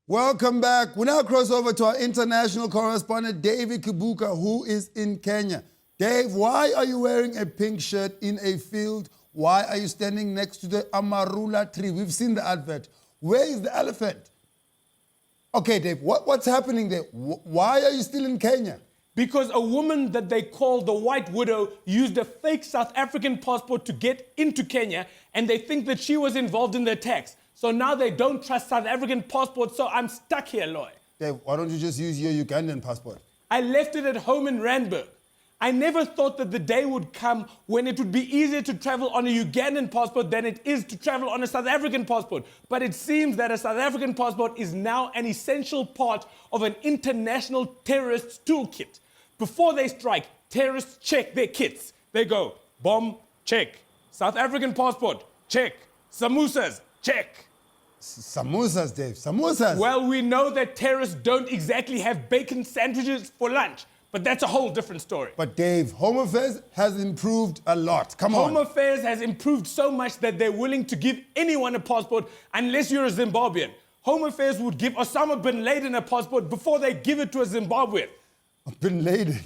Welcome back. We now cross over to our international correspondent, David Kibuuka, who is in Kenya. Dave, why are you wearing a pink shirt in a field? Why are you standing next to the amarula tree? We've seen the advert. Where is the elephant? Okay, Dave, what's happening there? Why are you still in Kenya? Because a woman that they call the White Widow used a fake South African passport to get into Kenya, and they think that she was involved in the attacks. So now they don't trust South African passports, so I'm stuck here, Loy. Dave, why don't you just use your Ugandan passport? I left it at home in Randburg. I never thought that the day would come when it would be easier to travel on a Ugandan passport than it is to travel on a South African passport. But it seems that a South African passport is now an essential part of an international terrorist's toolkit. Before they strike, terrorists check their kits. They go, bomb, check. South African passport, check. Samosas, check. Samosas, Dave, samosas. Well, we know that terrorists don't exactly have bacon sandwiches for lunch, but that's a whole different story. But Dave, Home Affairs has improved a lot. Come on. Home Affairs has improved so much that they're willing to give anyone a passport unless you're a Zimbabwean. Home Affairs would give Osama bin Laden a passport before they give it to a Zimbabwean. Bin Laden.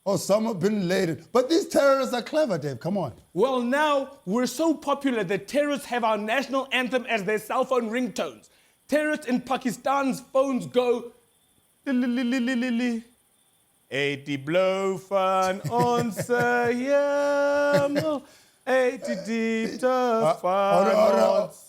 Osama bin Laden. But these terrorists are clever, Dave. Come on. Well, now we're so popular that terrorists have our national anthem as their cell phone ringtones. Terrorists in Pakistan's phones go... 80 blow van onze hemel, 80 diepte van ons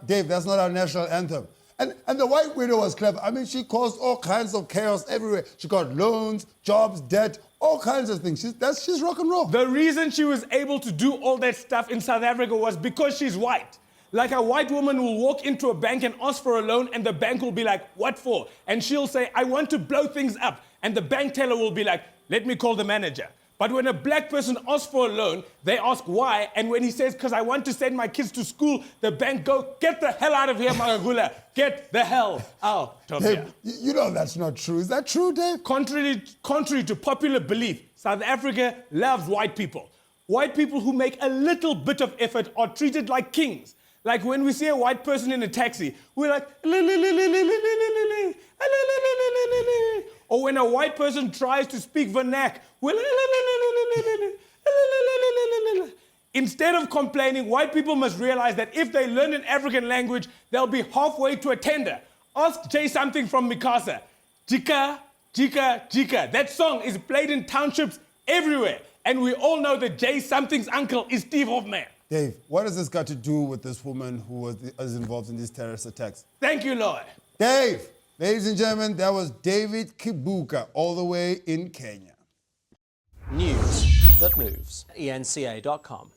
Dave, that's not our national anthem. And the White Widow was clever. I mean, she caused all kinds of chaos everywhere. She got loans, jobs, debt, all kinds of things. She's rock and roll. The reason she was able to do all that stuff in South Africa was because she's white. Like a white woman will walk into a bank and ask for a loan, and the bank will be like, what for? And she'll say, I want to blow things up. And the bank teller will be like, let me call the manager. But when a black person asks for a loan, they ask why. And when he says, because I want to send my kids to school, the bank go, get the hell out of here, Magagula. Get the hell out of here. You know that's not true. Is that true, Dave? Contrary to popular belief, South Africa loves white people. White people who make a little bit of effort are treated like kings. Like when we see a white person in a taxi, we're like, or when a white person tries to speak vernac, we're instead of complaining, white people must realize that if they learn an African language, they'll be halfway to a tender. Ask Jay something from Mikasa. Jika, Jika, Jika. That song is played in townships everywhere. And we all know that Jay something's uncle is Steve Hoffman. Dave, what has this got to do with this woman who was involved in these terrorist attacks? Thank you, Lord. Dave, ladies and gentlemen, that was David Kibuuka, all the way in Kenya. News that moves. ENCA.com.